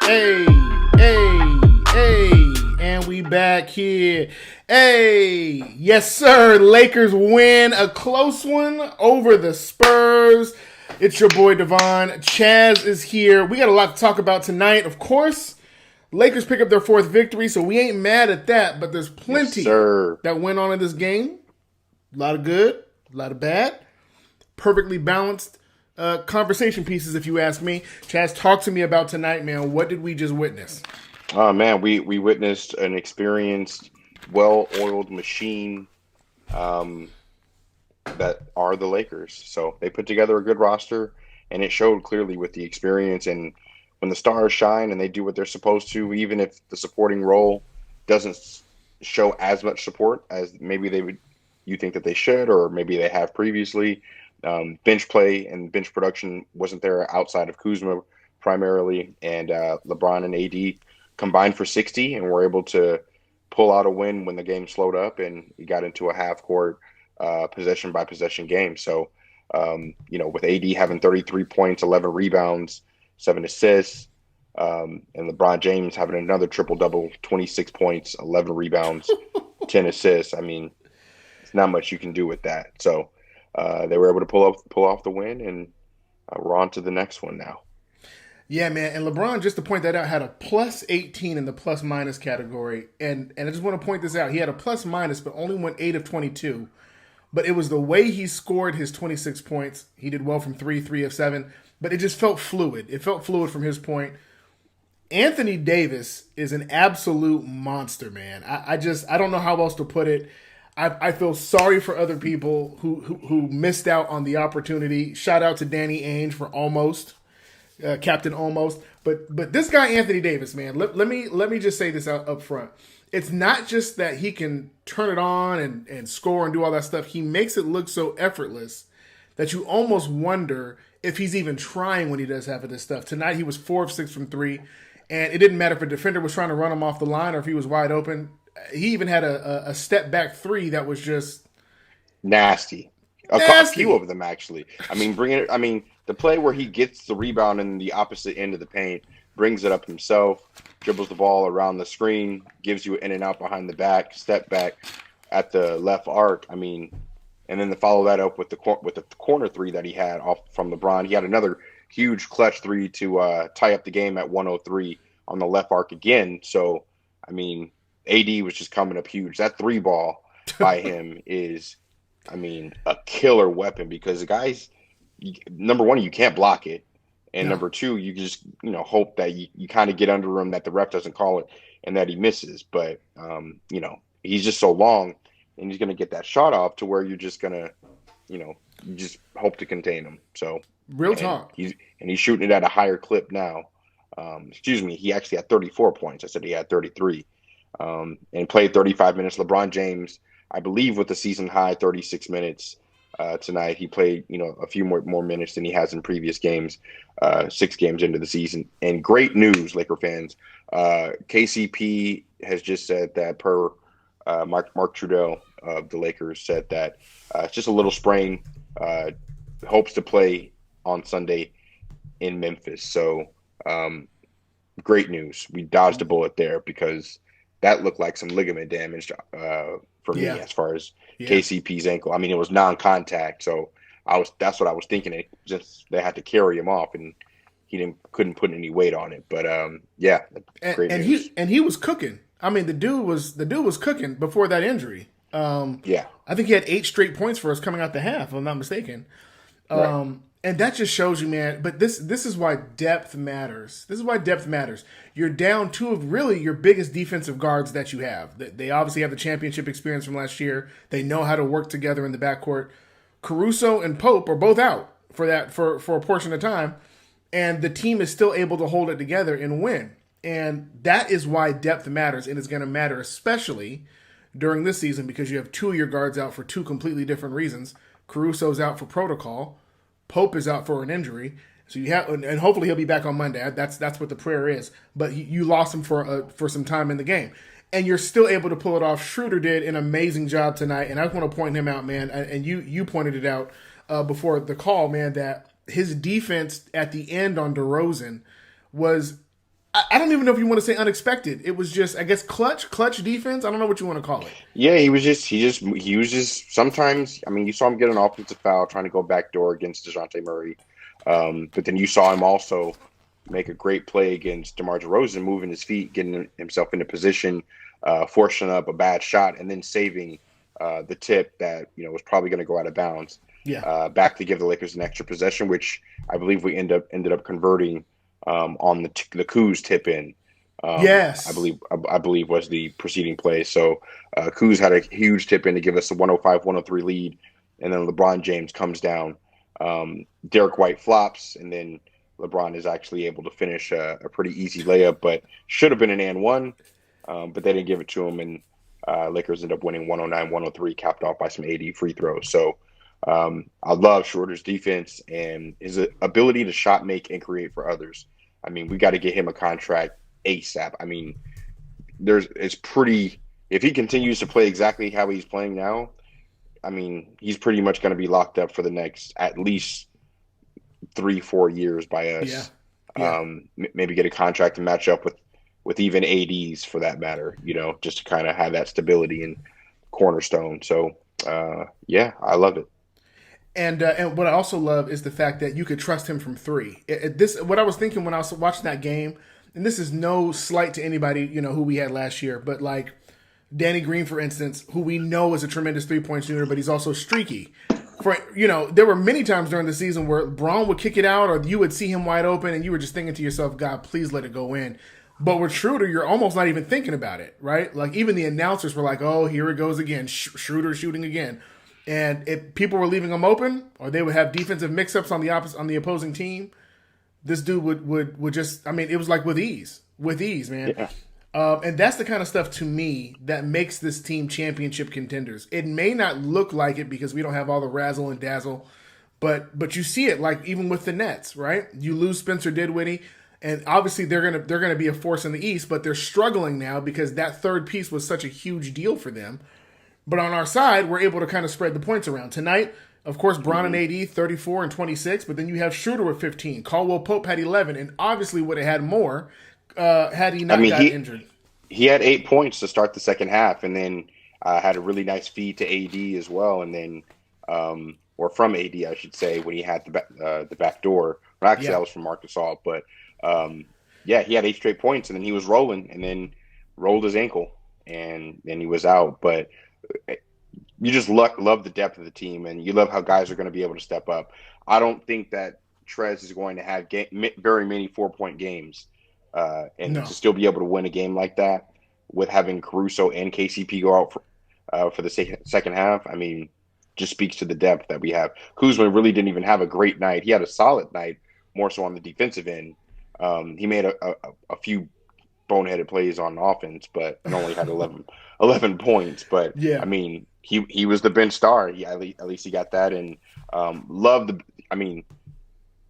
Hey, hey, hey, and we back here. Hey, yes, sir. Lakers win a close one over the Spurs. It's your boy Devon. Chaz is here. We got a lot to talk about tonight, of course. Lakers pick up their fourth victory, so we ain't mad at that, but there's plenty that went on in this game. A lot of good, a lot of bad. Perfectly balanced conversation pieces, if you ask me. Chaz, talk to me about tonight, man. What did we just witness? Oh man, we witnessed an experienced, well-oiled machine that are the Lakers. So they put together a good roster, and it showed clearly with the experience. And when the stars shine and they do what they're supposed to, even if the supporting role doesn't show as much support as maybe you think that they should, or maybe they have previously. Bench play and bench production wasn't there outside of Kuzma primarily, and LeBron and AD combined for 60 and were able to pull out a win when the game slowed up and you got into a half-court possession by possession game. So, with AD having 33 points, 11 rebounds, 7 assists, and LeBron James having another triple-double, 26 points, 11 rebounds, 10 assists. I mean, it's not much you can do with that. So they were able to pull off the win, and we're on to the next one now. Yeah, man. And LeBron, just to point that out, had a plus 18 in the plus minus category. And I just want to point this out. He had a plus minus, but only went 8 of 22. But it was the way he scored his 26 points. He did well from 3 of 7. But it just felt fluid. It felt fluid from his point. Anthony Davis is an absolute monster, man. I don't know how else to put it. I feel sorry for other people who missed out on the opportunity. Shout out to Danny Ainge for almost. Captain almost, but this guy Anthony Davis, man. Let me just say this out up front. It's not just that he can turn it on and score and do all that stuff. He makes it look so effortless that you almost wonder if he's even trying when he does half of this stuff. Tonight he was 4 of 6 from 3, and it didn't matter if a defender was trying to run him off the line or if he was wide open. He even had a step back 3 that was just nasty. A few of them actually. I mean, the play where he gets the rebound in the opposite end of the paint, brings it up himself, dribbles the ball around the screen, gives you an in and out behind the back, step back at the left arc. I mean, and then to follow that up with the corner 3 that he had off from LeBron. He had another huge clutch 3 to tie up the game at 103 on the left arc again. So, I mean, AD was just coming up huge. That 3 ball by him is, I mean, a killer weapon because the guy's, number one, you can't block it. And number two, you just, hope that you kind of get under him, that the ref doesn't call it and that he misses. But, he's just so long and he's going to get that shot off to where you're just going to, you just hope to contain him. So real talk. He's shooting it at a higher clip now. He actually had 34 points. I said he had 33 and played 35 minutes. LeBron James, I believe with the season high 36 minutes tonight. He played, a few more minutes than he has in previous games, 6 games into the season. And great news, Laker fans. KCP has just said that per Mark Trudell of the Lakers said that it's just a little sprain, hopes to play on Sunday in Memphis. So great news. We dodged a bullet there because that looked like some ligament damage for me as far as KCP's ankle. I mean, it was non-contact, so that's what I was thinking. It just they had to carry him off, and he couldn't put any weight on it. But great news. He was cooking. I mean, the dude was cooking before that injury. I think he had 8 straight points for us coming out the half, if I'm not mistaken. Right. And that just shows you, man. But this is why depth matters. This is why depth matters. You're down two of really your biggest defensive guards that you have. They obviously have the championship experience from last year. They know how to work together in the backcourt. Caruso and Pope are both out for a portion of time, and the team is still able to hold it together and win. And that is why depth matters, and it's going to matter especially during this season because you have two of your guards out for two completely different reasons. Caruso's out for protocol. Pope is out for an injury, so you have, and hopefully he'll be back on Monday. That's what the prayer is. But you lost him for some time in the game, and you're still able to pull it off. Schroeder did an amazing job tonight, and I want to point him out, man. And you pointed it out before the call, man, that his defense at the end on DeRozan was. I don't even know if you want to say unexpected. It was just, I guess, clutch defense. I don't know what you want to call it. Yeah, he was just sometimes. I mean, you saw him get an offensive foul trying to go backdoor against DeJounte Murray, but then you saw him also make a great play against DeMar DeRozan, moving his feet, getting himself into position, forcing up a bad shot, and then saving the tip that was probably going to go out of bounds. Yeah, back to give the Lakers an extra possession, which I believe we ended up converting. On the Kuz tip in, yes, I believe was the preceding play. So Kuz had a huge tip in to give us a 105-103 lead, and then LeBron James comes down. Derek White flops, and then LeBron is actually able to finish a pretty easy layup, but should have been an and one, but they didn't give it to him, and Lakers end up winning 109-103, capped off by some AD free throws. So. I love Schroeder's defense and his ability to shot make and create for others. I mean, we got to get him a contract ASAP. I mean, if he continues to play exactly how he's playing now, I mean, he's pretty much going to be locked up for the next at least 3-4 years by us. Yeah. Maybe get a contract to match up with even ADs for that matter, just to kind of have that stability and cornerstone. So, yeah, I love it. And what I also love is the fact that you could trust him from three. What I was thinking when I was watching that game, and this is no slight to anybody who we had last year, but like Danny Green, for instance, who we know is a tremendous 3-point shooter, but he's also streaky. There were many times during the season where Braun would kick it out, or you would see him wide open, and you were just thinking to yourself, "God, please let it go in." But with Schroeder, you're almost not even thinking about it, right? Like even the announcers were like, "Oh, here it goes again, Schroeder shooting again." And if people were leaving them open, or they would have defensive mix-ups on the opposing team, this dude would just. I mean, it was like with ease, man. Yeah. And that's the kind of stuff to me that makes this team championship contenders. It may not look like it because we don't have all the razzle and dazzle, but you see it like even with the Nets, right? You lose Spencer Dinwiddie, and obviously they're gonna be a force in the East, but they're struggling now because that third piece was such a huge deal for them. But on our side, we're able to kind of spread the points around. Tonight, of course, Bron and AD, 34 and 26, but then you have Schroeder with 15. Caldwell Pope had 11, and obviously would have had more had he not gotten injured. He had 8 points to start the second half, and then had a really nice feed to AD as well, and then or from AD, I should say, when he had the back door. Or actually, that was from Marc Gasol, but yeah, he had 8 straight points, and then he was rolling, and then rolled his ankle, and then he was out, but you just love the depth of the team, and you love how guys are going to be able to step up. I don't think that Trez is going to have very many 4-point games, to still be able to win a game like that with having Caruso and KCP go out for the second half. I mean, just speaks to the depth that we have. Kuzma really didn't even have a great night. He had a solid night, more so on the defensive end. He made a few boneheaded plays on offense, but and only had 11 points. But yeah, I mean, he was the bench star. At least he got that, and I mean,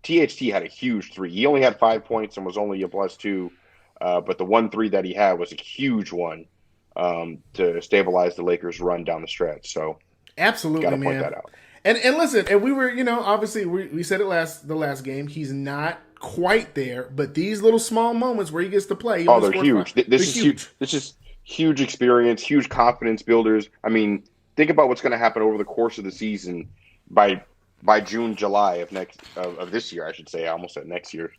THT had a huge 3. He only had 5 points and was only a +2, but the 1 3 that he had was a huge one to stabilize the Lakers' run down the stretch. So absolutely, gotta man. point that out. And listen, and we were, obviously we said it the last game. He's not quite there, but these little small moments where he gets to play, they're huge. This is huge. This is huge experience, huge confidence builders. I mean, think about what's going to happen over the course of the season by June, July of this year, I should say. I almost said next year.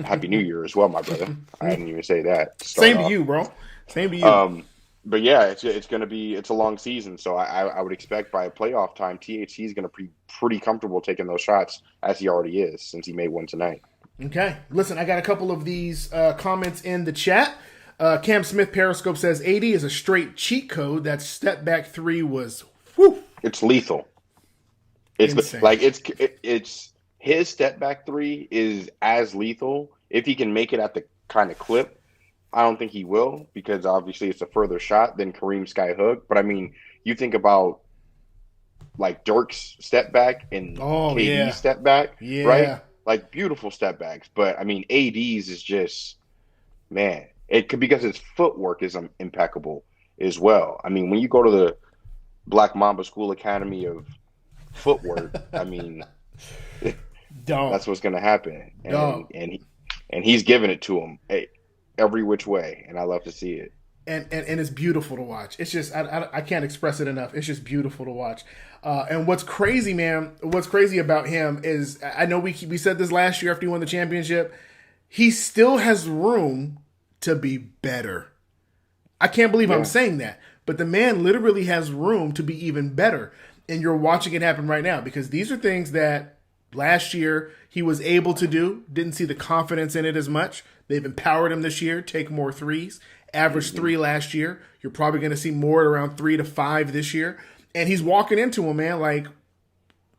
Happy New Year as well, my brother. I didn't even say that. Same to you, bro. Same to you. but yeah, it's going to be it's a long season, so I would expect by playoff time, THC is going to be pretty comfortable taking those shots as he already is since he made one tonight. Okay. Listen, I got a couple of these comments in the chat. Cam Smith Periscope says 80 is a straight cheat code. That step back three was whew, It's lethal. It's insane. like it's his step back three is as lethal if he can make it at the kind of clip. I don't think he will because obviously it's a further shot than Kareem Sky Hook. But I mean, you think about like Dirk's step back and Oh KD's yeah, step back, right? yeah. Like beautiful step backs. But I mean, AD's is just man. It could because his footwork is impeccable as well. I mean, when you go to the Black Mamba School Academy of Footwork, I mean, Dog, that's what's going to happen, dog. and he's giving it to him every which way, and I love to see it. And it's beautiful to watch. It's just I can't express it enough. It's just beautiful to watch. And what's crazy, man? What's crazy about him is I know we said this last year after he won the championship. He still has room to be better. I can't believe I'm Yeah, saying that, but the man literally has room to be even better. And you're watching it happen right now because these are things that last year he was able to do. Didn't see the confidence in it as much. They've empowered him this year. Take more threes. Averaged hmm three last year. You're probably going to see more at around 3 to 5 this year. And he's walking into him, man, like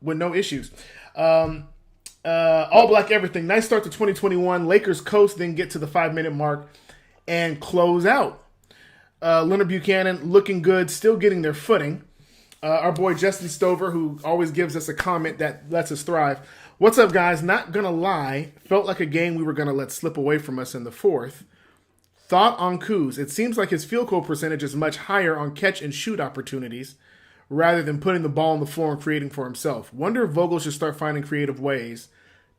with no issues. Um, all black everything. Nice start to 2021. Lakers coast, then get to the 5 minute mark and close out. Leonard Buchanan looking good, still getting their footing. Our boy Justin Stover, who always gives us a comment that lets us thrive. What's up, guys? Not gonna lie, felt like a game we were gonna let slip away from us in the fourth. Thought on Kuz. It seems like his field goal percentage is much higher on catch and shoot opportunities rather than putting the ball on the floor and creating for himself. Wonder if Vogel should start finding creative ways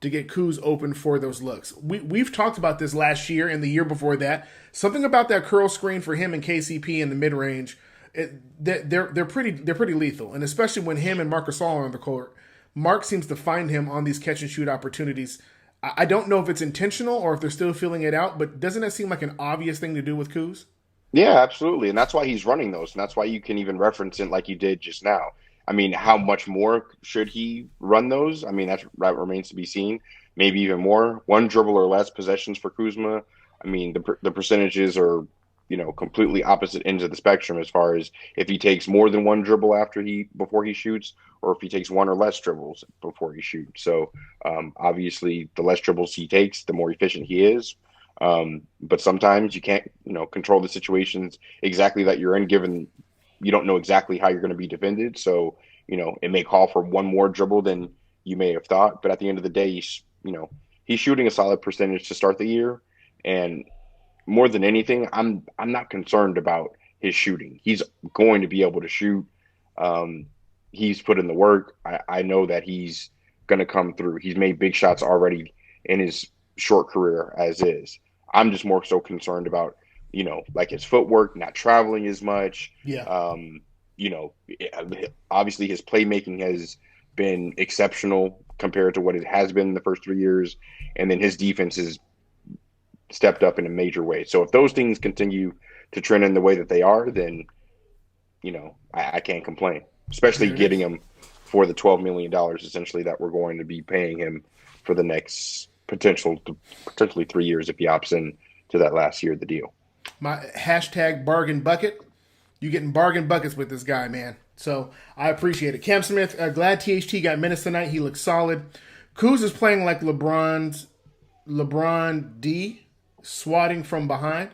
to get Kuz open for those looks. We've talked about this last year and the year before that. Something about that curl screen for him and KCP in the mid range, they're pretty lethal, and especially when him and Marcus Gasol are on the court. Mark seems to find him on these catch and shoot opportunities. I don't know if it's intentional or if they're still feeling it out, but doesn't that seem like an obvious thing to do with Kuz? yeah, absolutely, and that's why he's running those, and that's why you can even reference it like you did just now. I mean, how much more should he run those? I mean, that remains to be seen. Maybe even more, one dribble or less possessions for Kuzma. I mean, the percentages are completely opposite ends of the spectrum as far as if he takes more than one dribble before he shoots, or if he takes one or less dribbles before he shoots. So obviously, the less dribbles he takes, the more efficient he is. But sometimes you can't, control the situations exactly that you're in, given you don't know exactly how you're going to be defended. So, it may call for one more dribble than you may have thought. But at the end of the day, he's shooting a solid percentage to start the year. And more than anything, I'm not concerned about his shooting. He's going to be able to shoot. Um, he's put in the work. I know that he's going to come through. He's made big shots already in his short career as is. I'm just more so concerned about, like his footwork, not traveling as much. Yeah. You know, obviously his playmaking has been exceptional compared to what it has been in the first 3 years. And then his defense has stepped up in a major way. So if those things continue to trend in the way that they are, then, I can't complain, especially There it getting is. him for the $12 million essentially that we're going to be paying him for the next potentially 3 years if he opts in to that last year of the deal. My hashtag bargain bucket. You getting bargain buckets with this guy, man. So I appreciate it. Cam Smith, glad THT got minutes tonight. He looks solid. Kuz is playing like LeBron D, swatting from behind.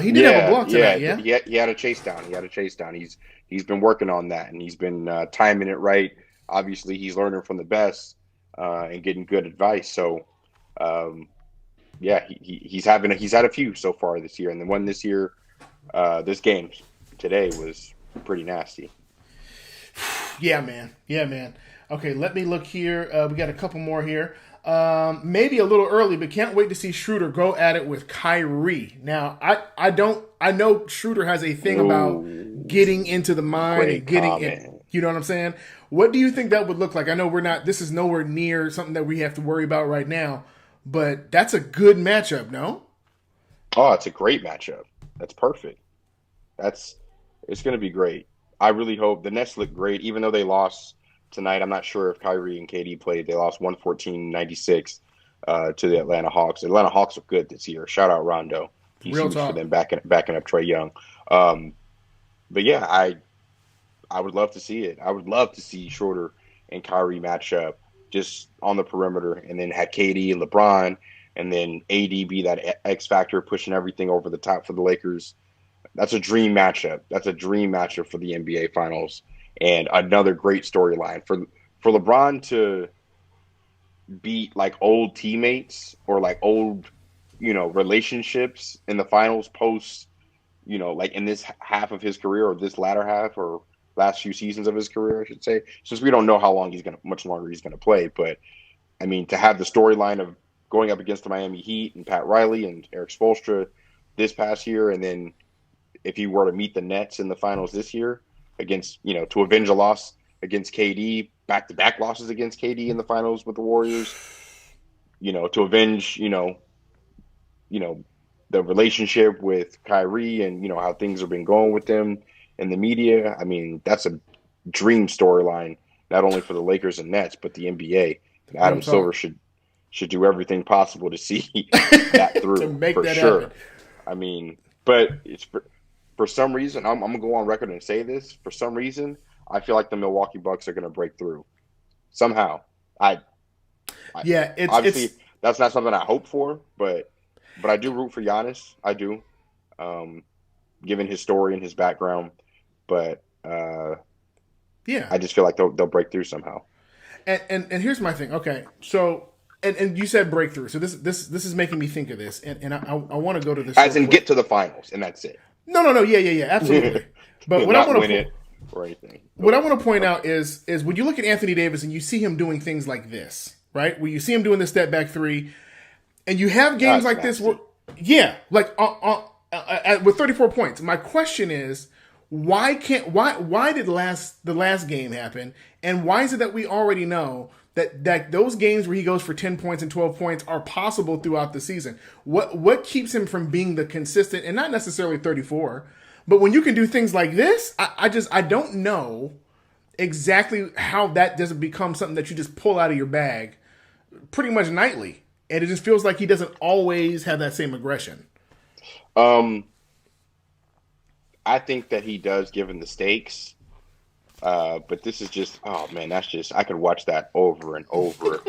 He did have a Yeah, block yeah, tonight, yeah? he had a chase down. He had a chase down. He's been working on that, and he's been timing it right. Obviously, he's learning from the best and getting good advice. So, um, yeah, he's had a few so far this year, and the one this year, this game today was pretty nasty. Yeah, man. Yeah, man. Okay, let me look here. We got a couple more here. Maybe a little early, but can't wait to see Schroeder go at it with Kyrie. Now, I know Schroeder has a thing about Ooh, getting into the mind and great getting it. comment. You know what I'm saying? What do you think that would look like? I know this is nowhere near something that we have to worry about right now, but that's a good matchup, no? Oh, it's a great matchup. That's perfect. That's it's going to be great. I really hope the Nets look great, even though they lost tonight. I'm not sure if Kyrie and KD played. They lost 114-96 to the Atlanta Hawks. The Atlanta Hawks are good this year. Shout out Rondo. He's Real huge for talk. them backing up Trae Young. Um, but yeah, I would love to see it. I would love to see Schroeder and Kyrie match up just on the perimeter, and then had KD and LeBron, and then AD be that X factor pushing everything over the top for the Lakers. That's a dream matchup. That's a dream matchup for the NBA Finals, and another great storyline for LeBron to beat like old teammates or like old, relationships in the finals post, like in this half of his career or this latter half or last few seasons of his career, I should say, since we don't know how long much longer he's gonna play. But I mean, to have the storyline of going up against the Miami Heat and Pat Riley and Eric Spoelstra this past year, and then if he were to meet the Nets in the finals this year against, to avenge a loss against KD, back-to-back losses against KD in the finals with the Warriors, to avenge, the relationship with Kyrie and, how things have been going with them in the media. I mean, that's a dream storyline, not only for the Lakers and Nets, but the NBA. And Real Adam talk. Silver should do everything possible to see that To through make for that happen. sure. I mean, but it's for some reason, I'm gonna go on record and say this. For some reason, I feel like the Milwaukee Bucks are gonna break through somehow. I, I Yeah, it's obviously that's not something I hope for, but I do root for Giannis. I do, um, given his story and his background. But yeah. I just feel like they'll break through somehow. And here's my thing. Okay, so and you said breakthrough. So this is making me think of this, and I want to go to this real As in, quick. get to the finals, and that's it. No, yeah, absolutely. But what I Not want win to it or anything. what I want to point out is when you look at Anthony Davis and you see him doing things like this, right? Where you see him doing the step back three, and you have games That's like this where, nasty. yeah, like with 34 points. My question is, why did the last game happen, and why is it that we already know that those games where he goes for 10 points and 12 points are possible throughout the season? What keeps him from being the consistent, and not necessarily 34, but when you can do things like this, I don't know exactly how that doesn't become something that you just pull out of your bag pretty much nightly. And it just feels like he doesn't always have that same aggression. Um, I think that he does, given the stakes. But this is just, oh man, that's just, I could watch that over and over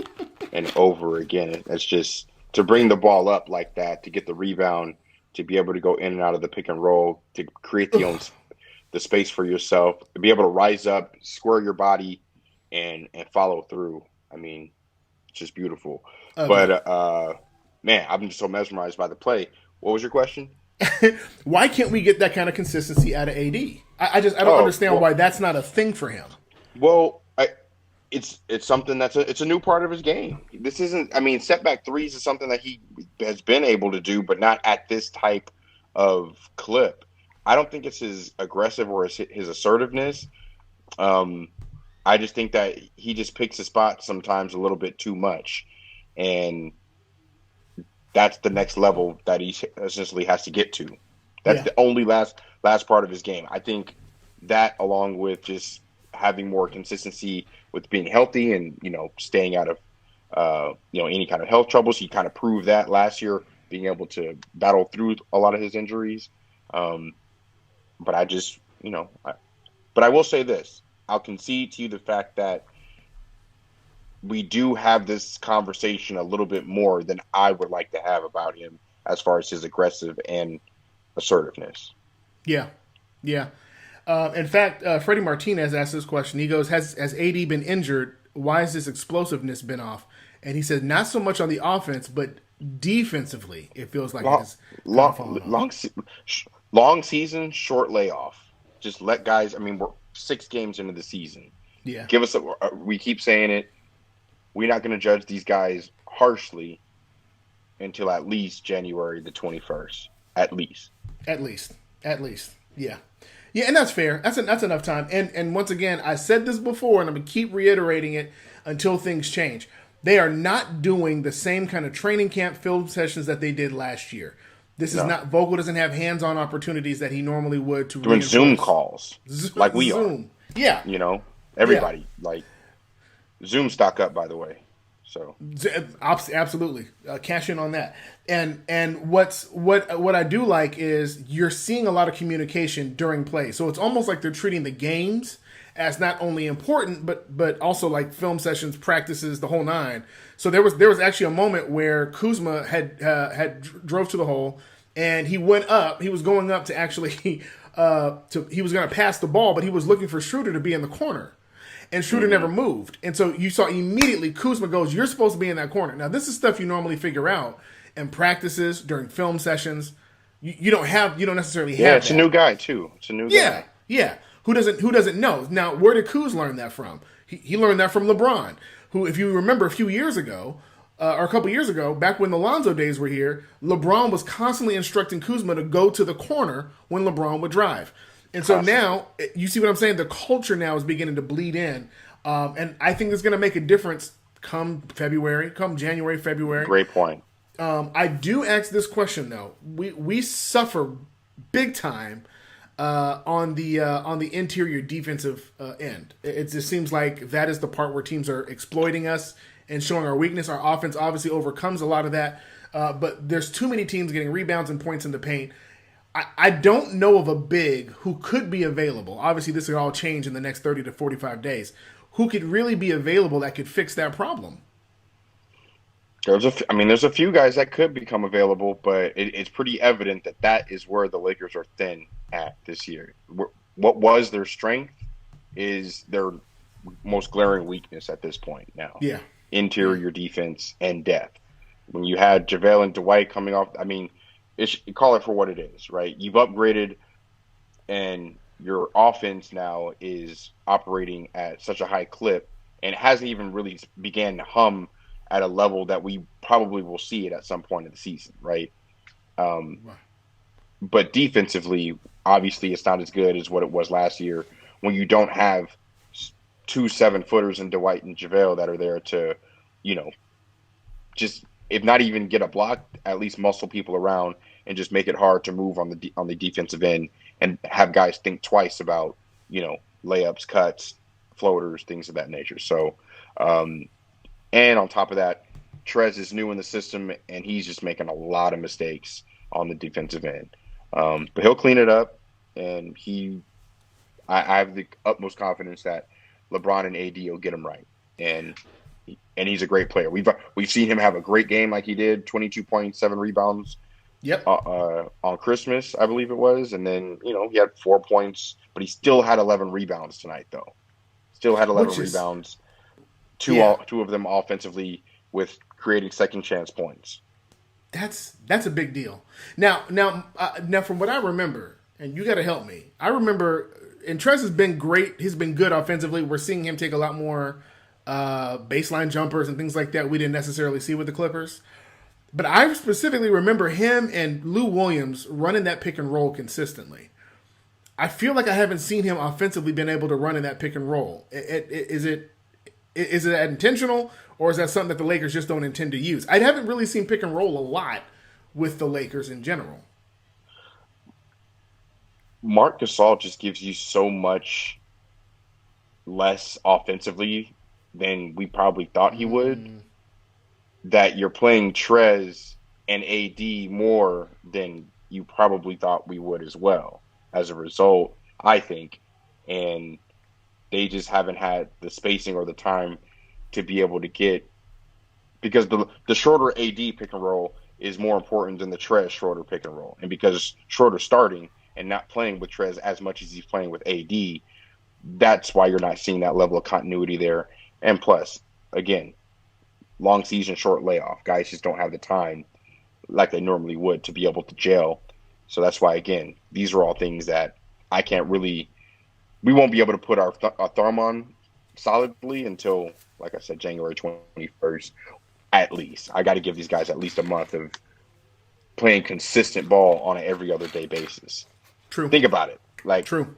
and over again. It's just to bring the ball up like that, to get the rebound, to be able to go in and out of the pick and roll, to create the space for yourself, to be able to rise up, square your body, and follow through. I mean, it's just beautiful. But Ugly. man, I'm just so mesmerized by the play. What was your question? Why can't we get that kind of consistency out of AD? I don't Oh, understand why that's not a thing for him. well, it's something it's a new part of his game. This isn't. I mean, setback threes is something that he has been able to do, but not at this type of clip. I don't think it's his aggressive or his assertiveness. Um, I just think that he just picks a spot sometimes a little bit too much, and that's the next level that he essentially has to get to. That's Yeah, the only last part of his game. I think that, along with just having more consistency with being healthy and staying out of any kind of health troubles, he kind of proved that last year, being able to battle through a lot of his injuries. Um, but I just but I will say this: I'll concede to you the fact that we do have this conversation a little bit more than I would like to have about him as far as his aggressive and assertiveness. yeah, yeah. In fact, Freddie Martinez asked this question. He goes, "Has AD been injured? Why has this explosiveness been off?" And he said, "Not so much on the offense, but defensively, it feels like it Long, has kind of long, fallen off." long, long season, short layoff. Just let guys. I mean, we're 6 games into the season. Yeah, Give us we keep saying it. We're not going to judge these guys harshly until at least January the 21st. At least. at least, yeah. Yeah, and that's fair. That's enough time. And once again, I said this before, and I'm gonna keep reiterating it until things change. They are not doing the same kind of training camp film sessions that they did last year. This is No. not Vogel doesn't have hands-on opportunities that he normally would to Doing Zoom reinforce. calls like we are. Zoom. Yeah. You know, Yeah. everybody like Zoom stock up, by the way. So Absolutely, cash in on that. And what I do like is you're seeing a lot of communication during play. So it's almost like they're treating the games as not only important but also like film sessions, practices, the whole nine. So there was actually a moment where Kuzma had drove to the hole and he went up. He was going up to actually he was going to pass the ball, but he was looking for Schroeder to be in the corner. And Schroeder never moved. And so you saw immediately Kuzma goes, you're supposed to be in that corner. Now, this is stuff you normally figure out in practices, during film sessions. You don't necessarily have it's a that. new guy too. It's a new Yeah, guy. yeah. Who doesn't know? Now, where did Kuz learn that from? He learned that from LeBron, who, if you remember a few years ago, or a couple years ago, back when the Lonzo days were here, LeBron was constantly instructing Kuzma to go to the corner when LeBron would drive. And so now, you see what I'm saying? The culture now is beginning to bleed in. And I think it's going to make a difference come January, February. Great point. I do ask this question, though. We suffer big time on the interior defensive end. It just seems like that is the part where teams are exploiting us and showing our weakness. Our offense obviously overcomes a lot of that. But there's too many teams getting rebounds and points in the paint. I don't know of a big who could be available. Obviously, this will all change in the next 30 to 45 days. Who could really be available that could fix that problem? There's a few guys that could become available, but it's pretty evident that is where the Lakers are thin at this year. What was their strength is their most glaring weakness at this point now. Yeah. Interior defense and depth. When you had JaVale and Dwight coming off, call it for what it is, right? You've upgraded, and your offense now is operating at such a high clip, and it hasn't even really began to hum at a level that we probably will see it at some point in the season, right? But defensively, obviously, it's not as good as what it was last year when you don't have 2 7-footers in Dwight and JaVale that are there to, just if not even get a block, at least muscle people around and just make it hard to move on the defensive end and have guys think twice about, layups, cuts, floaters, things of that nature. So, and on top of that, Trez is new in the system and he's just making a lot of mistakes on the defensive end. But he'll clean it up, and I have the utmost confidence that LeBron and AD will get him right. And he's a great player. We've seen him have a great game like he did, 22.7 rebounds. Yep. On Christmas, I believe it was, and then he had 4 points, but he still had 11 rebounds tonight, though. Still had 11 rebounds, two of them offensively with creating second chance points. That's a big deal. Now, from what I remember, and you got to help me. I remember, and Trez has been great. He's been good offensively. We're seeing him take a lot more baseline jumpers and things like that we didn't necessarily see with the Clippers. But I specifically remember him and Lou Williams running that pick and roll consistently. I feel like I haven't seen him offensively been able to run in that pick and roll. Is it intentional, or is that something that the Lakers just don't intend to use? I haven't really seen pick and roll a lot with the Lakers in general. Marc Gasol just gives you so much less offensively than we probably thought he would, that you're playing Trez and AD more than you probably thought we would as well. As a result, I think, and they just haven't had the spacing or the time to be able to get, because the shorter AD pick and roll is more important than the Trez shorter pick and roll. And because Schroeder's starting and not playing with Trez as much as he's playing with AD, that's why you're not seeing that level of continuity there. And plus, again, long season, short layoff. Guys just don't have the time like they normally would to be able to gel. So that's why, again, these are all things that we won't be able to put our thumb on solidly until, like I said, January 21st, at least. I got to give these guys at least a month of playing consistent ball on an every other day basis. True. Think about it. True.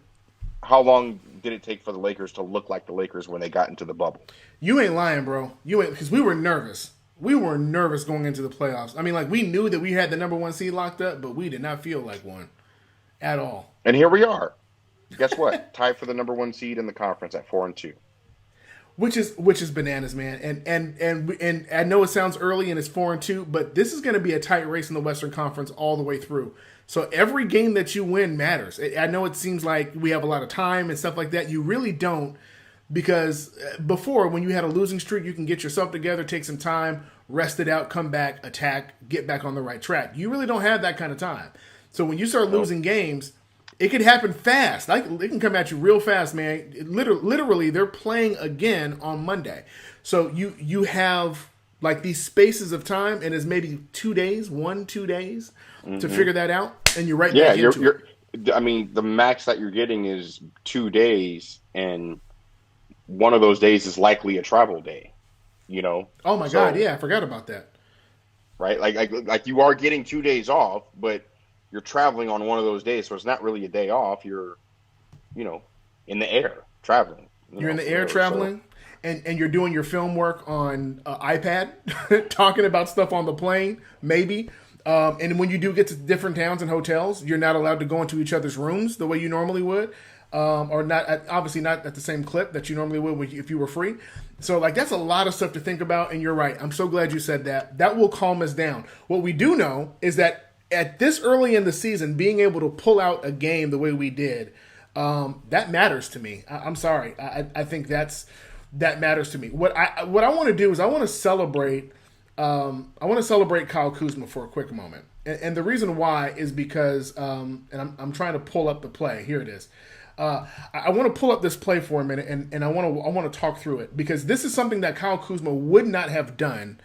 How long did it take for the Lakers to look like the Lakers when they got into the bubble? You ain't lying, bro. You ain't, because we were nervous. We were nervous going into the playoffs. I mean, like we knew that we had the number one seed locked up, but we did not feel like one at all. And here we are. Guess what? Tied for the number one seed in the conference at 4-2. Which is bananas, man. And I know it sounds early and it's 4-2, but this is going to be a tight race in the Western Conference all the way through. So every game that you win matters. I know it seems like we have a lot of time and stuff like that. You really don't, because before, when you had a losing streak, you can get yourself together, take some time, rest it out, come back, attack, get back on the right track. You really don't have that kind of time. So when you start losing games, it could happen fast. Like it can come at you real fast, man. Literally, they're playing again on Monday. So you have like these spaces of time, and it's maybe 2 days, 2 days to figure that out, and you're right back into it. I mean, the max that you're getting is 2 days, and one of those days is likely a travel day. You know. Oh my God! Yeah, I forgot about that. Right, like you are getting 2 days off, but you're traveling on one of those days, so it's not really a day off. You're, in the air traveling. You're in the air traveling, and you're doing your film work on iPad, talking about stuff on the plane, maybe. And when you do get to different towns and hotels, you're not allowed to go into each other's rooms the way you normally would, or obviously not at the same clip that you normally would if you were free. So, like, that's a lot of stuff to think about, and you're right. I'm so glad you said that. That will calm us down. What we do know is that at this early in the season, being able to pull out a game the way we did, that matters to me. I'm sorry. I think that matters to me. What I want to do is I want to celebrate Kyle Kuzma for a quick moment. And the reason why is because, and I'm trying to pull up the play. Here it is. I want to pull up this play for a minute, and I want to talk through it, because this is something that Kyle Kuzma would not have done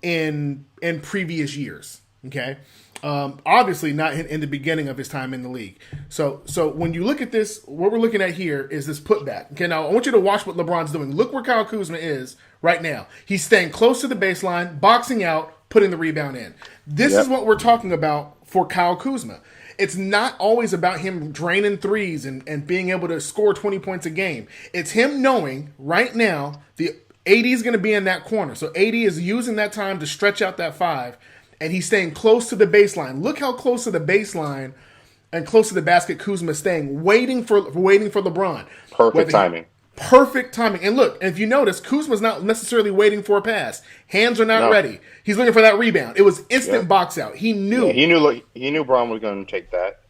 in previous years. Okay, obviously not in the beginning of his time in the league. So when you look at this, what we're looking at here is this putback. Okay, now I want you to watch what LeBron's doing. Look where Kyle Kuzma is right now. He's staying close to the baseline, boxing out, putting the rebound in. This is what we're talking about for Kyle Kuzma. It's not always about him draining threes and being able to score 20 points a game. It's him knowing right now the AD is going to be in that corner. So AD is using that time to stretch out that five, and he's staying close to the baseline. Look how close to the baseline and close to the basket Kuzma is staying, waiting for LeBron. Perfect timing. Perfect timing. And look, if you notice, Kuzma's not necessarily waiting for a pass. Hands are not ready. He's looking for that rebound. It was instant box out. He knew. Yeah, he knew Braun was going to take that.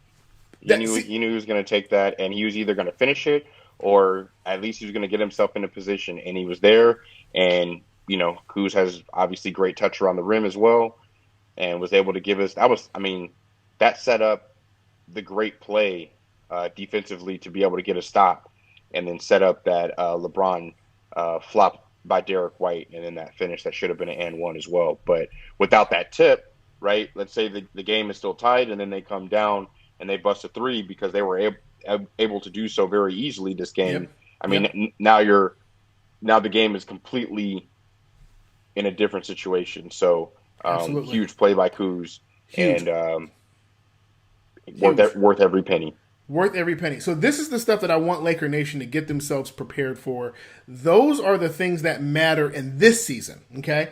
He knew he was going to take that, and he was either going to finish it, or at least he was going to get himself in a position. And he was there. And Kuz has obviously great touch around the rim as well, and was able to give us. That set up the great play defensively to be able to get a stop, and then set up that LeBron flop by Derek White, and then that finish that should have been an and one as well. But without that tip, right, let's say the game is still tied, and then they come down and they bust a three because they were able to do so very easily this game. Yep. Now the game is completely in a different situation. So huge play by Kuz, and worth every penny. Worth every penny. So this is the stuff that I want Laker Nation to get themselves prepared for. Those are the things that matter in this season, okay?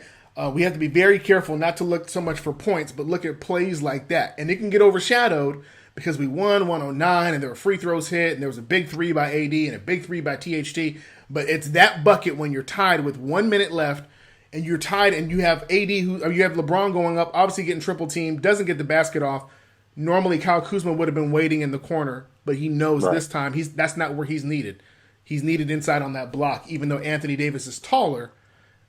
We have to be very careful not to look so much for points, but look at plays like that. And it can get overshadowed because we won 109, and there were free throws hit, and there was a big three by AD and a big three by THT. But it's that bucket when you're tied with 1 minute left, and you're tied, and you have you have LeBron going up, obviously getting triple teamed, doesn't get the basket off. Normally, Kyle Kuzma would have been waiting in the corner, but he knows this time that's not where he's needed. He's needed inside on that block. Even though Anthony Davis is taller,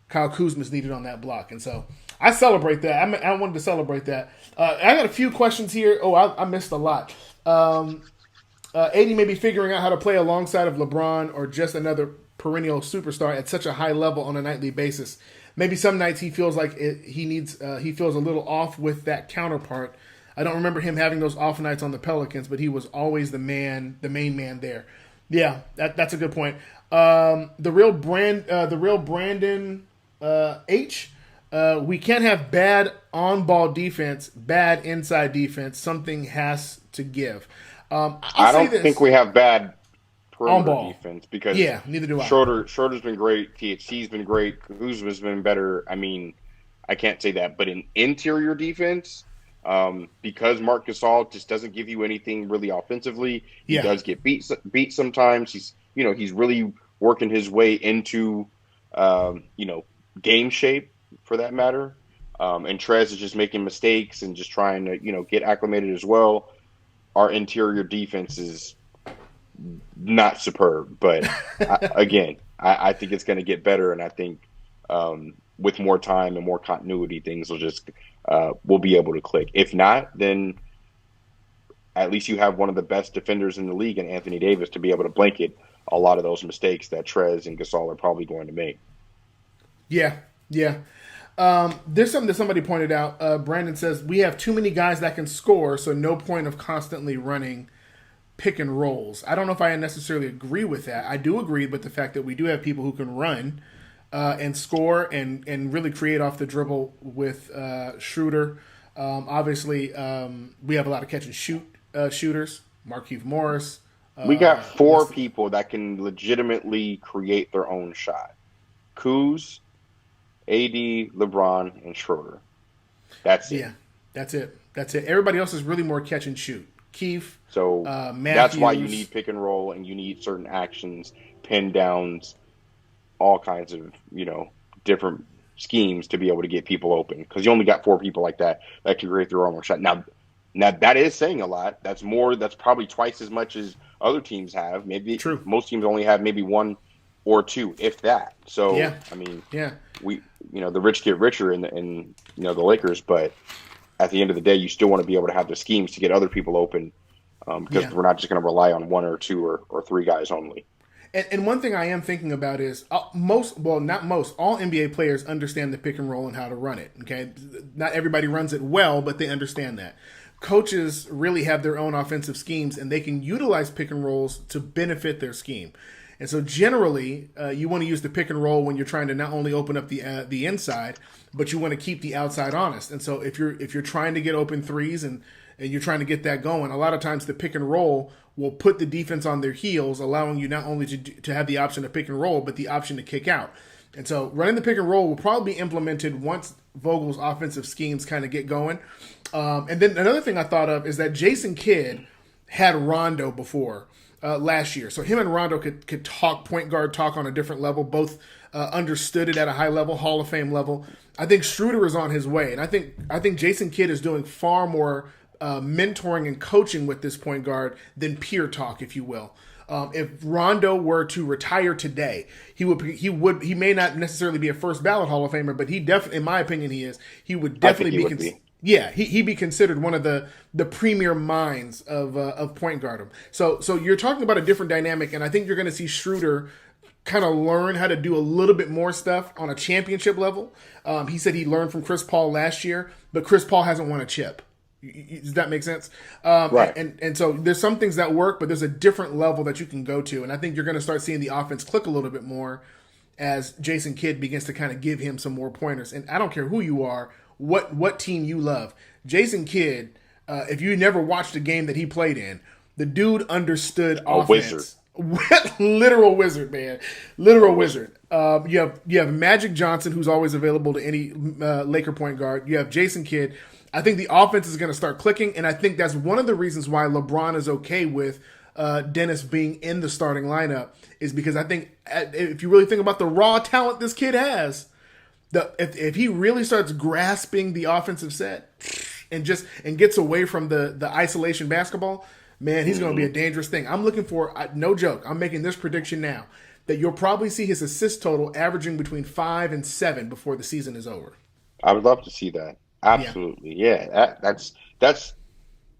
Kyle Kuzma is needed on that block. And so I celebrate that. I wanted to celebrate that. I got a few questions here. Oh, I missed a lot. AD may be figuring out how to play alongside of LeBron or just another perennial superstar at such a high level on a nightly basis. Maybe some nights he feels like he feels a little off with that counterpart. I don't remember him having those off nights on the Pelicans, but he was always the main man there. Yeah, that's a good point. The real Brandon H. We can't have bad on-ball defense, bad inside defense. Something has to give. I don't think we have bad perimeter defense because neither do I. Schroeder's been great. THC's been great. Kuzma's been better. I mean, I can't say that. But in interior defense, because Marc Gasol just doesn't give you anything really offensively, he Yeah. does get beat sometimes. He's really working his way into you know game shape for that matter. And Trez is just making mistakes and just trying to get acclimated as well. Our interior defense is not superb, but I think it's going to get better, and I think with more time and more continuity, things will just will be able to click. If not, then at least you have one of the best defenders in the league in Anthony Davis to be able to blanket a lot of those mistakes that Trez and Gasol are probably going to make. Yeah. Yeah. There's something that somebody pointed out. Brandon says we have too many guys that can score, so no point of constantly running pick and rolls. I don't know if I necessarily agree with that. I do agree with the fact that we do have people who can run and score and really create off the dribble with Schroeder. Obviously, we have a lot of catch and shoot shooters. Markieff Morris. We got four Wesley. people that can legitimately create their own shot: Kuz, AD, LeBron, and Schroeder. That's it. Yeah, that's it. That's it. Everybody else is really more catch and shoot. Keith, So that's why you Matthews. need pick and roll, and you need certain actions, pin downs, all kinds of different schemes to be able to get people open. Because you only got four people like that can create their own shot. Now that is saying a lot. That's more. That's probably twice as much as other teams have. Maybe True. most teams only have maybe one or two, if that. So Yeah. I mean, Yeah. we the rich get richer in the Lakers, but at the end of the day, you still want to be able to have the schemes to get other people open because Yeah. we're not just going to rely on one or two or three guys only. And one thing I am thinking about is not most, all NBA players understand the pick and roll and how to run it. Okay, not everybody runs it well, but they understand that. Coaches really have their own offensive schemes, and they can utilize pick and rolls to benefit their scheme. And so, generally, you want to use the pick and roll when you're trying to not only open up the inside, but you want to keep the outside honest. And so, if you're trying to get open threes and you're trying to get that going, a lot of times the pick and roll will put the defense on their heels, allowing you not only to have the option to pick and roll, but the option to kick out. And so running the pick and roll will probably be implemented once Vogel's offensive schemes kind of get going. And then another thing I thought of is that Jason Kidd had Rondo before last year. So him and Rondo could talk point guard talk on a different level, both understood it at a high level, Hall of Fame level. I think Schroeder is on his way. And I think Jason Kidd is doing far more mentoring and coaching with this point guard than peer talk, if you will. If Rondo were to retire today, he may not necessarily be a first ballot Hall of Famer, but he definitely, in my opinion, he would definitely be. Yeah, he'd be considered one of the premier minds of point guard. So you're talking about a different dynamic, and I think you're going to see Schroeder kind of learn how to do a little bit more stuff on a championship level. He said he learned from Chris Paul last year, but Chris Paul hasn't won a chip. Does that make sense? Right. And so there's some things that work, but there's a different level that you can go to. And I think you're going to start seeing the offense click a little bit more as Jason Kidd begins to kind of give him some more pointers. And I don't care who you are, what team you love. Jason Kidd, if you never watched a game that he played in, the dude understood offense. Wizard. Literal wizard, man. Literal wizard. You have Magic Johnson, who's always available to any Laker point guard. You have Jason Kidd. I think the offense is going to start clicking, and I think that's one of the reasons why LeBron is okay with Dennis being in the starting lineup, is because I think if you really think about the raw talent this kid has, if he really starts grasping the offensive set and gets away from the isolation basketball, man, he's going to be a dangerous thing. I'm looking for, no joke, I'm making this prediction now, that you'll probably see his assist total averaging between 5 and 7 before the season is over. I would love to see that. Absolutely, yeah. That's.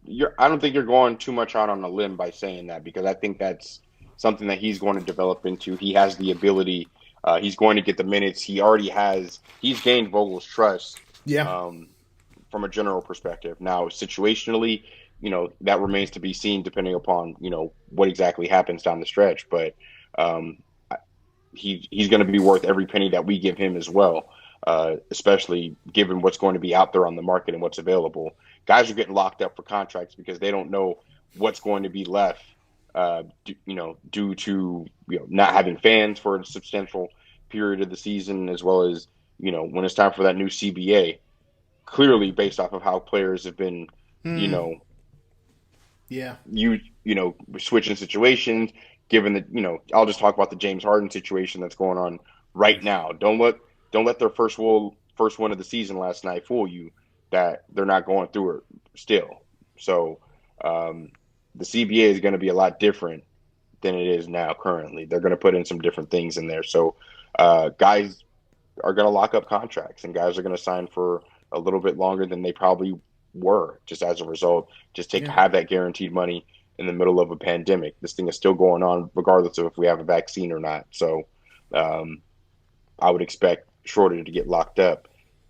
I don't think you're going too much out on a limb by saying that, because I think that's something that he's going to develop into. He has the ability. He's going to get the minutes. He already has. He's gained Vogel's trust. Yeah. From a general perspective. Now, situationally, that remains to be seen, depending upon what exactly happens down the stretch. But he's going to be worth every penny that we give him as well. Especially given what's going to be out there on the market and what's available. Guys are getting locked up for contracts because they don't know what's going to be left, due to not having fans for a substantial period of the season, as well as when it's time for that new CBA, clearly based off of how players have been, you Hmm. know, Yeah. switching situations. Given that, I'll just talk about the James Harden situation that's going on right Oof. now. Don't let their first one of the season last night fool you that they're not going through it still. So um, the CBA is going to be a lot different than it is now currently. They're going to put in some different things in there. So guys are going to lock up contracts and guys are going to sign for a little bit longer than they probably were just as a result. Just take Yeah. have that guaranteed money in the middle of a pandemic. This thing is still going on regardless of if we have a vaccine or not. So um, I would expect Schroeder to get locked up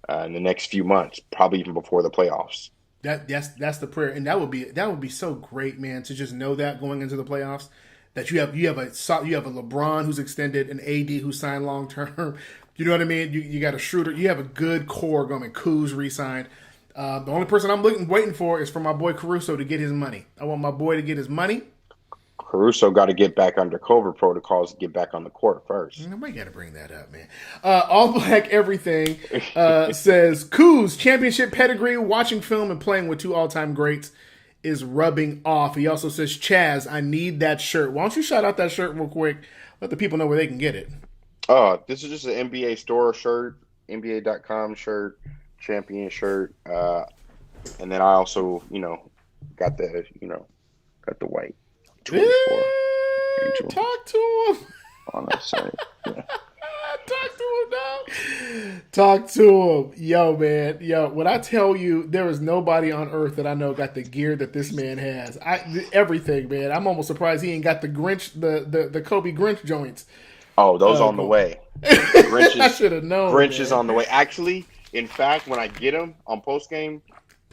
in the next few months, probably even before the playoffs. That's the prayer, and that would be so great, man, to just know that going into the playoffs, that you have a LeBron who's extended, an AD who signed long term. You know what I mean? You got a Schroeder. You have a good core going. Kuz re-signed. The only person I'm waiting for is for my boy Caruso to get his money. I want my boy to get his money. Caruso got to get back under COVID protocols to get back on the court first. Nobody got to bring that up, man. All Black Everything says Kuz championship pedigree, watching film and playing with two all-time greats is rubbing off. He also says, Chaz, I need that shirt. Why don't you shout out that shirt real quick? Let the people know where they can get it. This is just an NBA store shirt, NBA.com shirt, champion shirt. And then I also, got the white 24 angel Talk to him. on that side. Yeah. Talk to him now. Talk to him. Yo, man. Yo, when I tell you there is nobody on earth that I know got the gear that this man has. Everything, man. I'm almost surprised he ain't got the Grinch, the Kobe Grinch joints. Oh, those on the Go. way. Grinch I is, should have known, Grinch is man. on the way. Actually, in fact, when I get them on post game,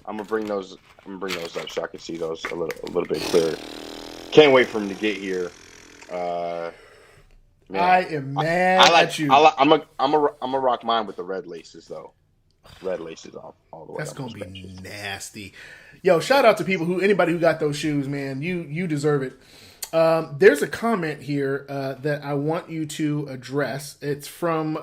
I'm gonna bring those. I'm gonna bring those up so I can see those a little bit clearer. Can't wait for him to get here. Uh, I Man, am I mad like. at you. I'm a rock mine with the red laces though. Red laces all the way That's on gonna those be benches. nasty. Yo, shout out to anybody who got those shoes, man. You deserve it. There's a comment here that I want you to address. It's from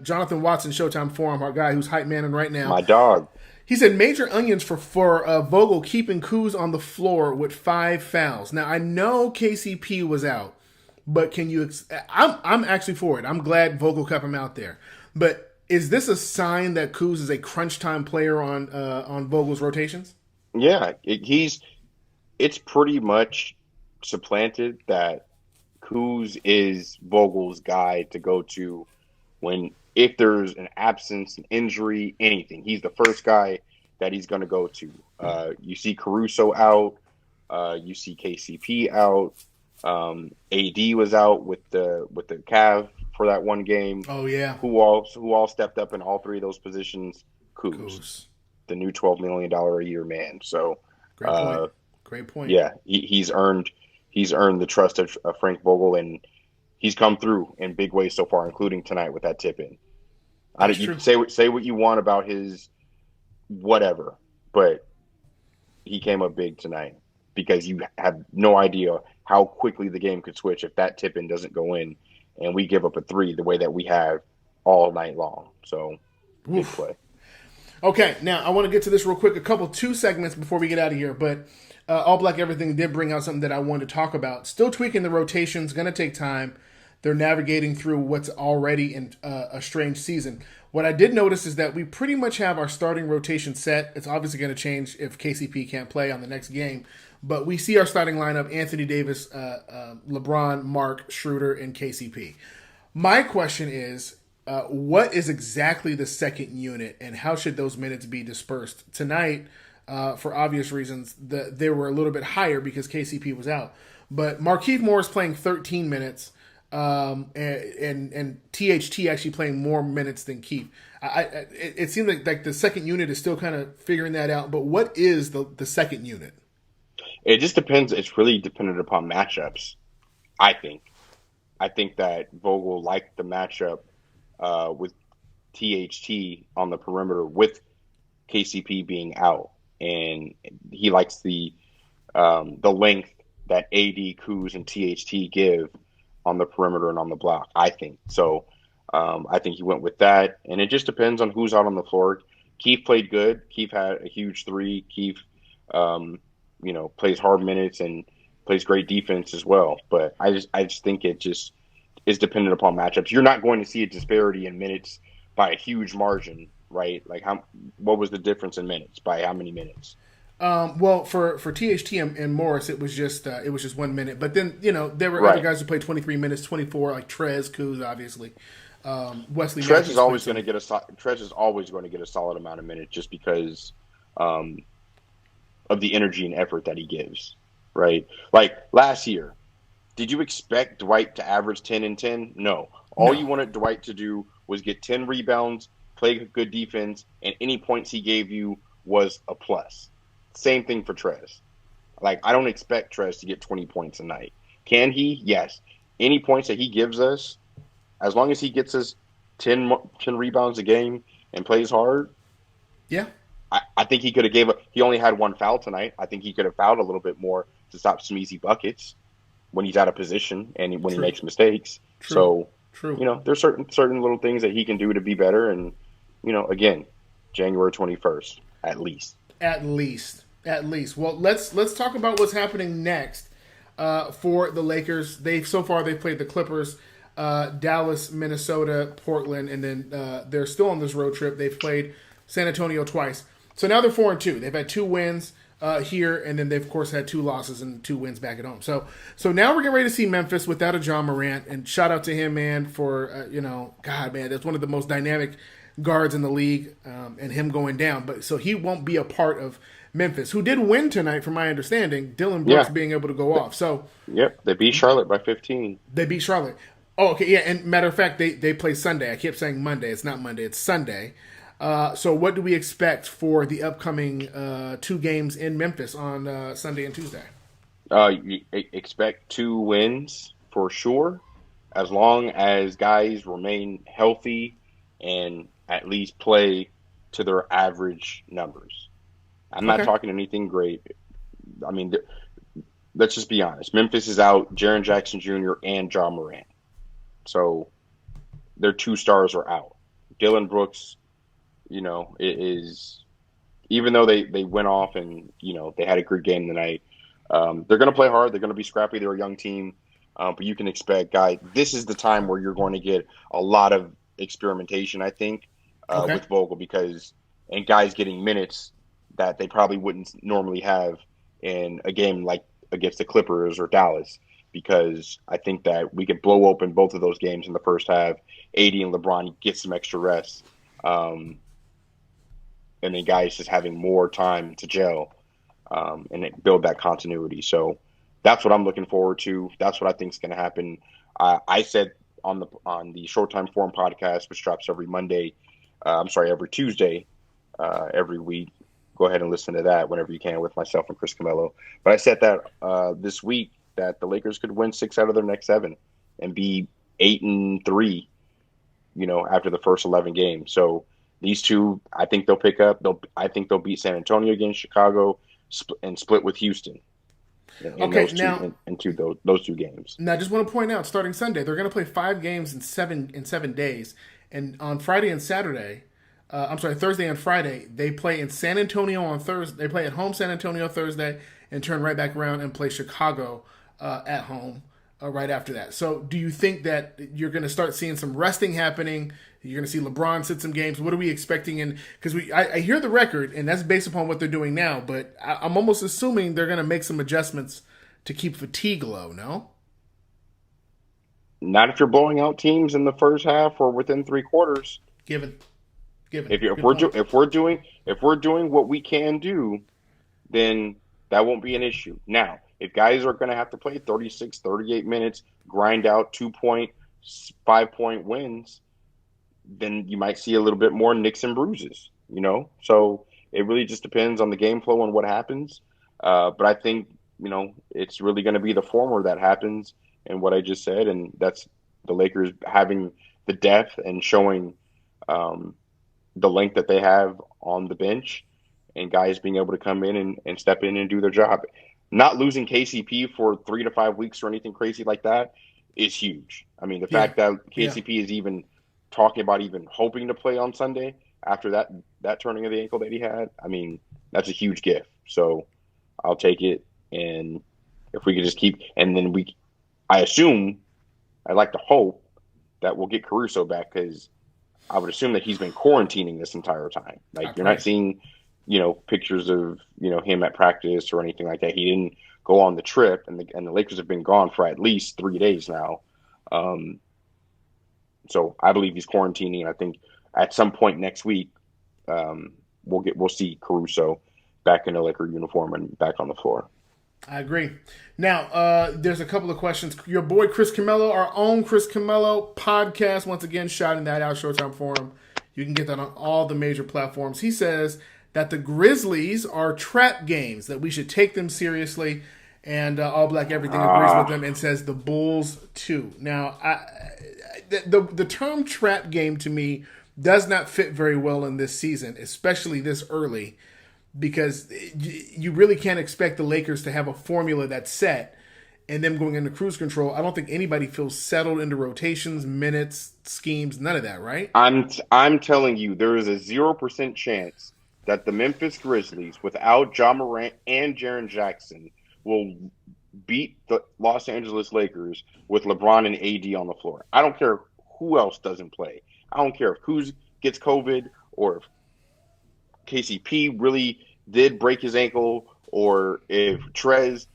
Jonathan Watson, Showtime Forum, our guy who's hype manning right now. My dog. He said major onions for Vogel keeping Kuz on the floor with 5 fouls. Now I know KCP was out, but can you? I'm actually for it. I'm glad Vogel kept him out there. But is this a sign that Kuz is a crunch time player on Vogel's rotations? Yeah, it's pretty much supplanted that Kuz is Vogel's guy to go to when if there's an absence, an injury, anything. He's the first guy that he's going to go to. You see Caruso out. You see KCP out. AD was out with the Cav for that one game. Oh yeah, Who all stepped up in all three of those positions? Kuz, Kuz. the new $12 million a year man. So, Great point. Great point. yeah, he's earned the trust of Frank Vogel, and he's come through in big ways so far, including tonight with that tip in. That's You true. can say what you want about his whatever, but he came up big tonight because you have no idea how quickly the game could switch if that tip in doesn't go in, and we give up a three the way that we have all night long. So big Oof. play. Okay, now I want to get to this real quick. Two segments before we get out of here, but All Black Everything did bring out something that I wanted to talk about. Still tweaking the rotations, going to take time. They're navigating through what's already in a strange season. What I did notice is that we pretty much have our starting rotation set. It's obviously going to change if KCP can't play on the next game, but we see our starting lineup: Anthony Davis, LeBron, Mark, Schroeder, and KCP. My question is, what is exactly the second unit, and how should those minutes be dispersed tonight? For obvious reasons, they were a little bit higher because KCP was out. But Markieff Morris playing 13 minutes, and THT actually playing more minutes than Keith. It seems like the second unit is still kind of figuring that out. But what is the second unit? It just depends. It's really dependent upon matchups. I think. I think that Vogel liked the matchup with THT on the perimeter with KCP being out, and he likes the length that AD, Kuz, and THT give on the perimeter and on the block. I think so. I think he went with that, and it just depends on who's out on the floor. Keith played good. Keith had a huge three. Keith, um, plays hard minutes and plays great defense as well. But I just think it just is dependent upon matchups. You're not going to see a disparity in minutes by a huge margin, right? Like what was the difference in minutes? By how many minutes? Well, for THT and Morris, it was just 1 minute. But then there were other Right. guys who played 23 minutes, 24, like Trez, Kuz, obviously. Wesley Trez is Matthews played always going some. to get Trez is always going to get a solid amount of minutes just because um, of the energy and effort that he gives, right? Like last year, did you expect Dwight to average 10 and 10? No. All No, you wanted Dwight to do was get 10 rebounds, play good defense, and any points he gave you was a plus. Same thing for Trez. Like, I don't expect Trez to get 20 points a night. Can he? Yes. Any points that he gives us, as long as he gets us 10 rebounds a game and plays hard, yeah, I think he could have gave up. He only had one foul tonight. I think he could have fouled a little bit more to stop some easy buckets when he's out of position and when he true, makes mistakes. true, So, true. there's certain little things that he can do to be better. And again, January 21st at least. At least, at least. Well, let's talk about what's happening next for the Lakers. They've played the Clippers, Dallas, Minnesota, Portland, and then they're still on this road trip. They've played San Antonio twice, so now they're 4-2. They've had 2 wins here, and then they've of course had 2 losses and 2 wins back at home. So now we're getting ready to see Memphis without a John Morant, and shout out to him, man, for God, man, that's one of the most dynamic guards in the league, and him going down. But so he won't be a part of Memphis, who did win tonight, from my understanding. Dylan Brooks Yeah. being able to go off. So Yep. They beat Charlotte by 15. they beat Charlotte. Oh, okay, yeah. And matter of fact, they play Sunday. I kept saying Monday. It's not Monday. It's Sunday. So what do we expect for the upcoming 2 games in Memphis on Sunday and Tuesday? You expect 2 wins for sure, as long as guys remain healthy and at least play to their average numbers. I'm not Okay. talking anything great. I mean, let's just be honest. Memphis is out Jaren Jackson Jr. and John Morant. So their 2 stars are out. Dylan Brooks, is even though they went off and they had a good game tonight. They're going to play hard. They're going to be scrappy. They're a young team, but you can expect, guys. This is the time where you're going to get a lot of experimentation. I think Okay. with Vogel and guys getting minutes that they probably wouldn't normally have in a game like against the Clippers or Dallas. Because I think that we could blow open both of those games in the first half. AD and LeBron get some extra rest. Um, and then guys just having more time to gel and build that continuity. So that's what I'm looking forward to. That's what I think is going to happen. I said on the Short Time Forum podcast, which drops every Monday, every Tuesday, every week. Go ahead and listen to that whenever you can with myself and Chris Camello. But I said that this week that the Lakers could win 6 out of their next 7 and be 8-3, after the first 11 games. So these two, I think they'll pick up. I think they'll beat San Antonio against Chicago and split with Houston in Okay. those two Now, those 2 games. I just want to point out, starting Sunday, they're going to play 5 games in 7 days, and on Friday and Saturday, Thursday and Friday, they play in San Antonio on Thursday. They play at home San Antonio Thursday, and turn right back around and play Chicago at home right after that. So, do you think that you're going to start seeing some resting happening? You're going to see LeBron sit some games. What are we expecting? And because I hear the record, and that's based upon what they're doing now, but I'm almost assuming they're going to make some adjustments to keep fatigue low. No. Not if you're blowing out teams in the first half or within 3 quarters. Given. If, you, Good point. if we're doing what we can do, then that won't be an issue. Now, if guys are going to have to play 36, 38 minutes, grind out 2-point, 5-point wins, then you might see a little bit more nicks and bruises. So it really just depends on the game flow and what happens. But I think, it's really going to be the former that happens and what I just said. And that's the Lakers having the depth and showing the length that they have on the bench and guys being able to come in and step in and do their job. Not losing KCP for 3 to 5 weeks or anything crazy like that is huge. I mean, the Yeah. fact that Yeah. KCP is even talking about even hoping to play on Sunday after that turning of the ankle that he had, I mean, that's a huge gift. So I'll take it. And if we could just keep, and then I assume, I'd like to hope that we'll get Caruso back, because I would assume that he's been quarantining this entire time. Like, you're not seeing, pictures of, him at practice or anything like that. He didn't go on the trip, and the Lakers have been gone for at least 3 days now. So I believe he's quarantining. I think at some point next week, we'll see Caruso back in a Laker uniform and back on the floor. I agree. Now, there's a couple of questions. Your boy Chris Camello, our own Chris Camello podcast, once again shouting that out, Showtime Forum. You can get that on all the major platforms. He says that the Grizzlies are trap games, that we should take them seriously, and All Black Everything agrees with them and says the Bulls too. Now, the term trap game to me does not fit very well in this season, especially this early, because you really can't expect the Lakers to have a formula that's set and them going into cruise control. I don't think anybody feels settled into rotations, minutes, schemes, none of that, right? I'm telling you, there is a 0% chance that the Memphis Grizzlies, without Ja Morant and Jaren Jackson, will beat the Los Angeles Lakers with LeBron and AD on the floor. I don't care who else doesn't play. I don't care if Kuz gets COVID, or if KCP really did break his ankle, or if Trez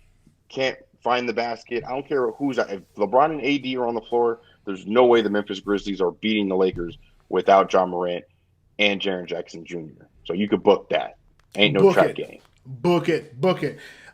can't find the basket. I don't care who's – if LeBron and AD are on the floor, there's no way the Memphis Grizzlies are beating the Lakers without Ja Morant and Jaren Jackson Jr. So you could book that. Ain't no trap game. Book it.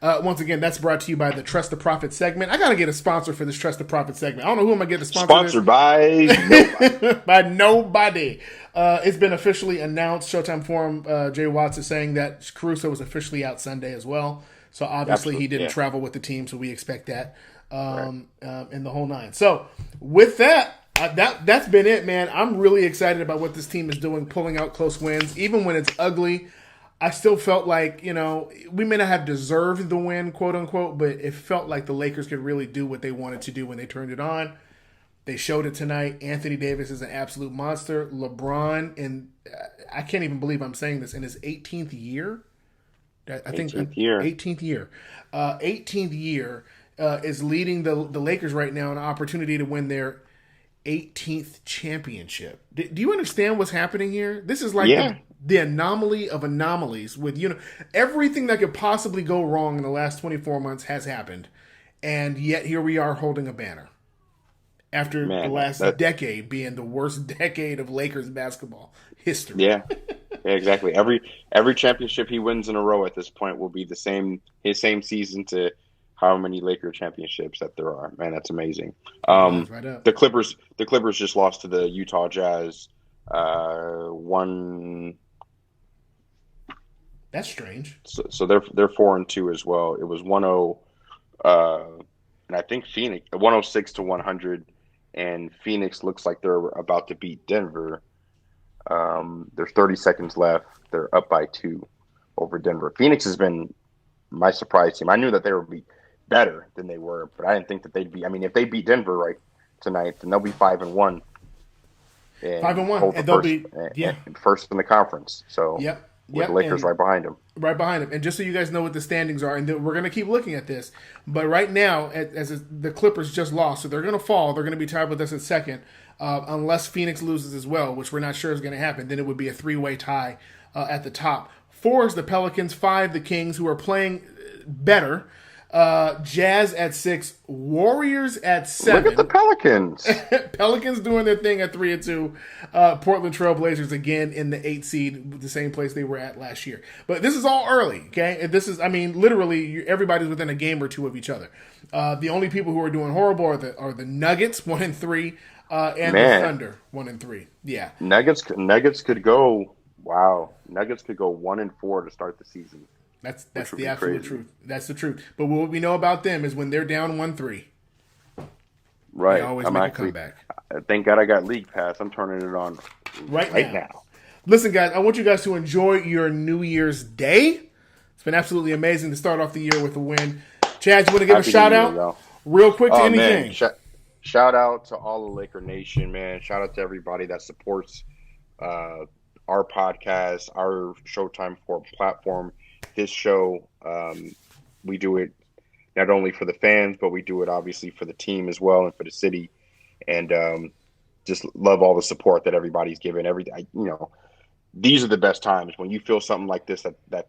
Once again, that's brought to you by the Trust the Profit segment. I got to get a sponsor for this Trust the Profit segment. I don't know who I'm going to get the sponsor. Sponsored by nobody. By nobody. It's been officially announced. Showtime Forum, Jay Watts is saying that Caruso was officially out Sunday as well. So obviously he didn't travel with the team, so we expect that in the whole nine. So with that, that's been it, man. I'm really excited about what this team is doing, pulling out close wins. Even when it's ugly, I still felt like, we may not have deserved the win, quote unquote, but it felt like the Lakers could really do what they wanted to do when they turned it on. They showed it tonight. Anthony Davis is an absolute monster. LeBron, and I can't even believe I'm saying this, in his 18th year. I think 18th year. 18th year is leading the Lakers right now an opportunity to win their 18th championship. Do you understand what's happening here? This is like the anomaly of anomalies with everything that could possibly go wrong in the last 24 months has happened, and yet here we are holding a banner after the last decade being the worst decade of Lakers basketball history. Yeah, exactly. Every championship he wins in a row at this point will be his same season to how many Laker championships that there are. Man, that's amazing. The Clippers just lost to the Utah Jazz. That's strange. So they're 4-2 as well. It was 1-0, and I think Phoenix 106-100, and Phoenix looks like they're about to beat Denver. There's 30 seconds left. They're up by 2 over Denver. Phoenix has been my surprise team. I knew that they would be better than they were, but I didn't think that they'd be. I mean, if they beat Denver right tonight, then they'll be 5-1. 5-1, and they'll be first in the conference. So with the Lakers right behind them. Right behind them. And just so you guys know what the standings are, and we're going to keep looking at this, but right now, the Clippers just lost, so they're going to fall. They're going to be tied with us at second, unless Phoenix loses as well, which we're not sure is going to happen. Then it would be a 3-way tie at the top. 4 is the Pelicans, 5 the Kings, who are playing better. Jazz at 6, Warriors at 7. Look at the Pelicans. Pelicans doing their thing at 3-2. Portland Trail Blazers again in the 8th seed, the same place they were at last year. But this is all early, okay? And this is, literally everybody's within a game or two of each other. The only people who are doing horrible are the Nuggets, 1-3, and the Thunder, 1-3. Yeah, Nuggets could go. Wow, Nuggets could go 1-4 to start the season. That's the absolute truth. That's the truth. But what we know about them is when they're down 1-3, right? They always make a comeback. Thank God I got League Pass. I'm turning it on right now. Listen, guys, I want you guys to enjoy your New Year's Day. It's been absolutely amazing to start off the year with a win. Chad, you want to give a shout out real quick to anything? Man. shout out to all of Laker Nation, man. Shout out to everybody that supports uh, our podcast, our Showtime for platform. This show, we do it not only for the fans, but we do it obviously for the team as well and for the city. And just love all the support that everybody's given. These are the best times when you feel something like this that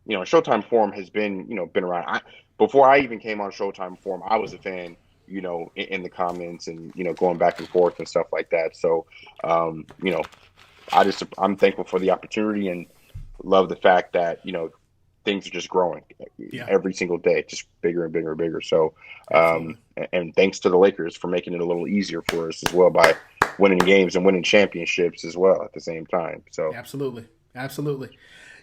Showtime Forum has been around. Before I even came on Showtime Forum, I was a fan, in the comments and going back and forth and stuff like that. So, I'm thankful for the opportunity and love the fact that things are just growing every single day, just bigger and bigger and bigger. So, and thanks to the Lakers for making it a little easier for us as well by winning games and winning championships as well at the same time. So, absolutely.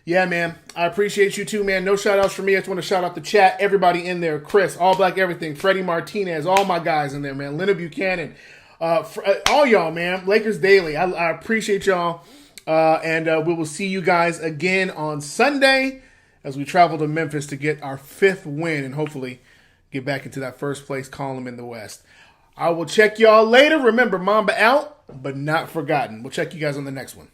Yeah, man. I appreciate you too, man. No shout outs for me. I just want to shout out the chat. Everybody in there. Chris, All Black Everything, Freddie Martinez, all my guys in there, man. Leonard Buchanan, all y'all, man. Lakers Daily. I appreciate y'all. And we will see you guys again on Sunday as we travel to Memphis to get our 5th win and hopefully get back into that first place column in the West. I will check y'all later. Remember, Mamba out, but not forgotten. We'll check you guys on the next one.